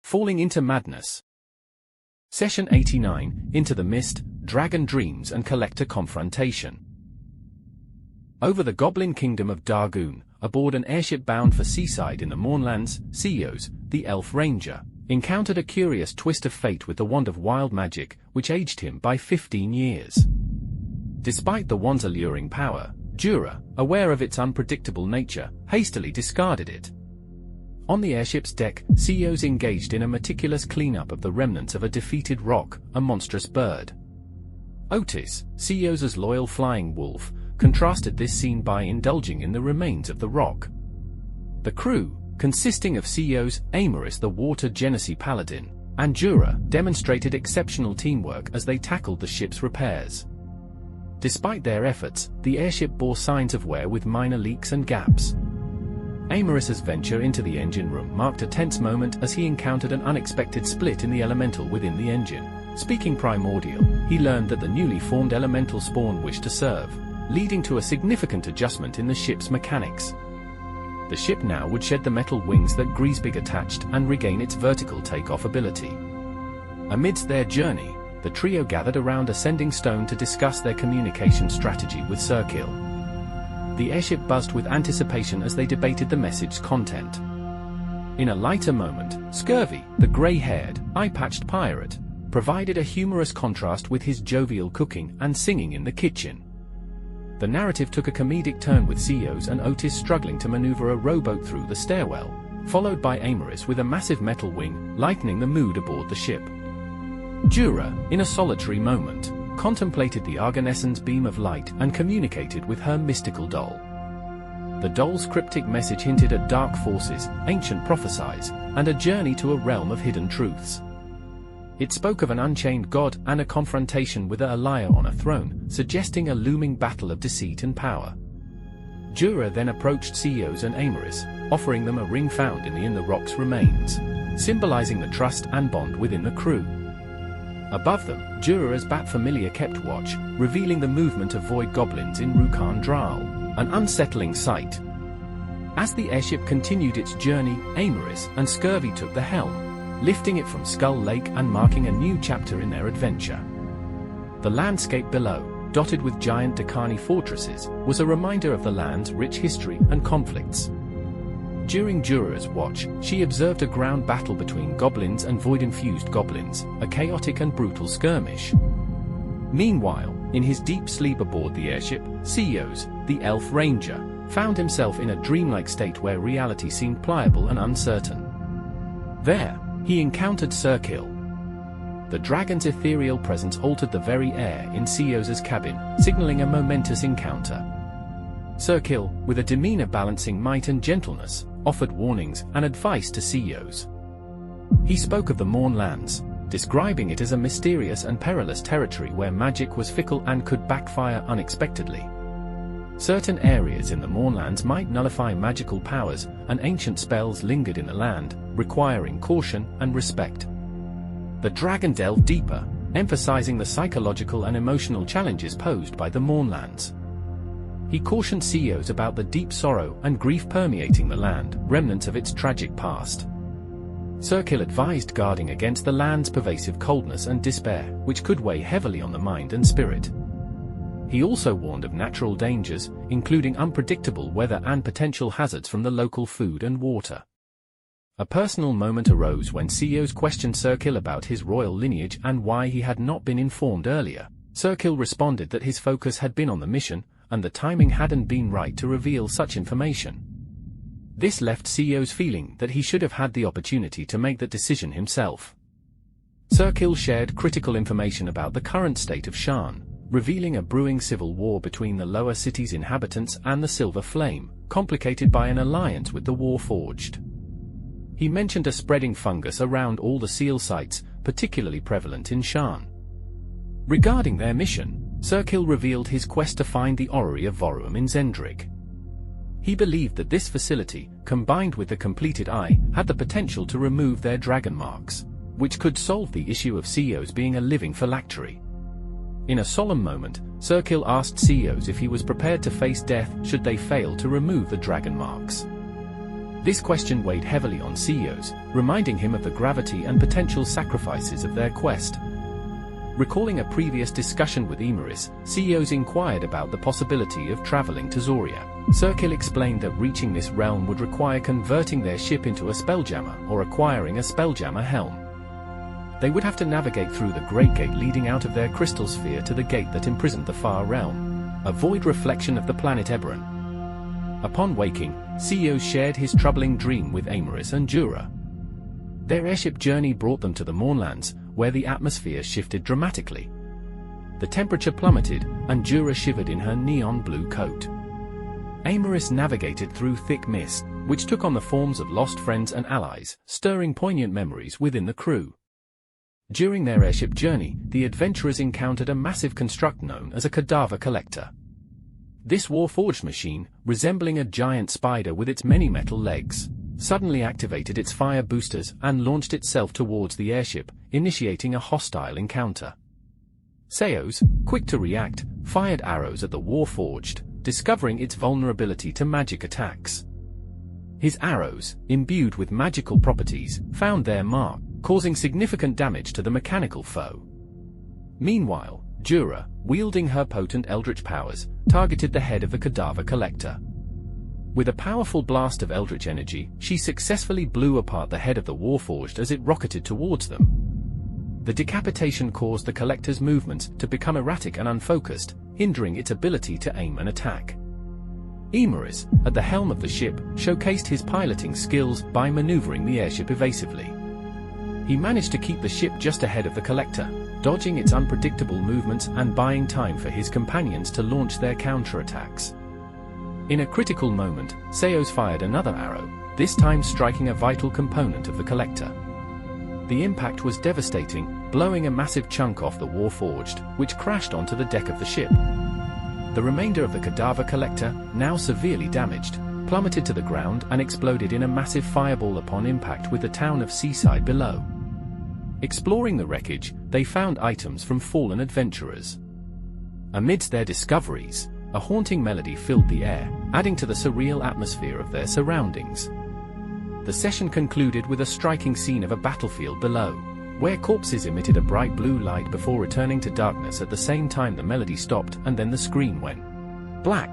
Falling into Madness. Session 89, Into the Mist, Dragon Dreams and Collector Confrontation. Over the Goblin Kingdom of Dargoon, aboard an airship bound for seaside in the Mournlands, Ceios, the Elf Ranger, encountered a curious twist of fate with the wand of wild magic, which aged him by 15 years. Despite the wand's alluring power, Djura, aware of its unpredictable nature, hastily discarded it. On the airship's deck, Ceios engaged in a meticulous cleanup of the remnants of a defeated roc, a monstrous bird. Otis, Ceios' loyal flying wolf, contrasted this scene by indulging in the remains of the roc. The crew, consisting of Ceios, Aemaris the water genasi Paladin, and Djura, demonstrated exceptional teamwork as they tackled the ship's repairs. Despite their efforts, the airship bore signs of wear with minor leaks and gaps. Aemaris's venture into the engine room marked a tense moment as he encountered an unexpected split in the elemental within the engine. Speaking primordial, he learned that the newly formed elemental spawn wished to serve, leading to a significant adjustment in the ship's mechanics. The ship now would shed the metal wings that Griesbig attached and regain its vertical takeoff ability. Amidst their journey, the trio gathered around a sending stone to discuss their communication strategy with Serkil. The airship buzzed with anticipation as they debated the message's content. In a lighter moment, Scurvy, the grey-haired, eye-patched pirate, provided a humorous contrast with his jovial cooking and singing in the kitchen. The narrative took a comedic turn with Ceios and Otis struggling to maneuver a rowboat through the stairwell, followed by Aemaris with a massive metal wing, lightening the mood aboard the ship. Djura, in a solitary moment, contemplated the Argonessen's beam of light and communicated with her mystical doll. The doll's cryptic message hinted at dark forces, ancient prophecies, and a journey to a realm of hidden truths. It spoke of an unchained god and a confrontation with a liar on a throne, suggesting a looming battle of deceit and power. Djura then approached Ceios and Aemaris, offering them a ring found in the roc's remains, symbolizing the trust and bond within the crew. Above them, Djura's bat familiar kept watch, revealing the movement of void goblins in Rukhan Dral, an unsettling sight. As the airship continued its journey, Aemaris and Scurvy took the helm, lifting it from Skull Lake and marking a new chapter in their adventure. The landscape below, dotted with giant Dakani fortresses, was a reminder of the land's rich history and conflicts. During Djura's watch, she observed a ground battle between goblins and void-infused goblins, a chaotic and brutal skirmish. Meanwhile, in his deep sleep aboard the airship, Ceios, the Elf Ranger, found himself in a dreamlike state where reality seemed pliable and uncertain. There, he encountered Serkil. The dragon's ethereal presence altered the very air in Ceios' cabin, signaling a momentous encounter. Serkil, with a demeanor balancing might and gentleness, offered warnings and advice to Ceios. He spoke of the Mournlands, describing it as a mysterious and perilous territory where magic was fickle and could backfire unexpectedly. Certain areas in the Mournlands might nullify magical powers, and ancient spells lingered in the land, requiring caution and respect. The dragon delved deeper, emphasizing the psychological and emotional challenges posed by the Mournlands. He cautioned Ceios about the deep sorrow and grief permeating the land, remnants of its tragic past. Serkil advised guarding against the land's pervasive coldness and despair, which could weigh heavily on the mind and spirit. He also warned of natural dangers, including unpredictable weather and potential hazards from the local food and water. A personal moment arose when Ceios questioned Serkil about his royal lineage and why he had not been informed earlier. Serkil responded that his focus had been on the mission, and the timing hadn't been right to reveal such information. This left Ceios feeling that he should have had the opportunity to make that decision himself. Serkil shared critical information about the current state of Shan, revealing a brewing civil war between the lower city's inhabitants and the Silver Flame, complicated by an alliance with the Warforged. He mentioned a spreading fungus around all the seal sites, particularly prevalent in Shan. Regarding their mission, Serkil revealed his quest to find the orrery of Voruum in Zendrik. He believed that this facility, combined with the completed eye, had the potential to remove their dragon marks, which could solve the issue of Ceios being a living phylactery. In a solemn moment, Serkil asked Ceios if he was prepared to face death should they fail to remove the dragon marks. This question weighed heavily on Ceios, reminding him of the gravity and potential sacrifices of their quest. Recalling a previous discussion with Aemaris, Ceios inquired about the possibility of traveling to Zoria. Cirkil explained that reaching this realm would require converting their ship into a spelljammer or acquiring a spelljammer helm. They would have to navigate through the Great Gate leading out of their crystal sphere to the gate that imprisoned the Far Realm, a void reflection of the planet Eberron. Upon waking, Ceios shared his troubling dream with Aemaris and Djura. Their airship journey brought them to the Mournlands, where the atmosphere shifted dramatically. The temperature plummeted, and Djura shivered in her neon blue coat. Aemaris navigated through thick mist, which took on the forms of lost friends and allies, stirring poignant memories within the crew. During their airship journey, the adventurers encountered a massive construct known as a cadaver collector. This war-forged machine, resembling a giant spider with its many metal legs, suddenly activated its fire boosters and launched itself towards the airship, initiating a hostile encounter. Ceios, quick to react, fired arrows at the war-forged, discovering its vulnerability to magic attacks. His arrows, imbued with magical properties, found their mark, causing significant damage to the mechanical foe. Meanwhile, Djura, wielding her potent eldritch powers, targeted the head of the cadaver collector. With a powerful blast of eldritch energy, she successfully blew apart the head of the warforged as it rocketed towards them. The decapitation caused the collector's movements to become erratic and unfocused, hindering its ability to aim and attack. Aemaris, at the helm of the ship, showcased his piloting skills by maneuvering the airship evasively. He managed to keep the ship just ahead of the collector, dodging its unpredictable movements and buying time for his companions to launch their counterattacks. In a critical moment, Ceios fired another arrow, this time striking a vital component of the collector. The impact was devastating, blowing a massive chunk off the warforged, which crashed onto the deck of the ship. The remainder of the cadaver collector, now severely damaged, plummeted to the ground and exploded in a massive fireball upon impact with the town of Seaside below. Exploring the wreckage, they found items from fallen adventurers. Amidst their discoveries, a haunting melody filled the air, adding to the surreal atmosphere of their surroundings. The session concluded with a striking scene of a battlefield below, where corpses emitted a bright blue light before returning to darkness at the same time the melody stopped and then the screen went black.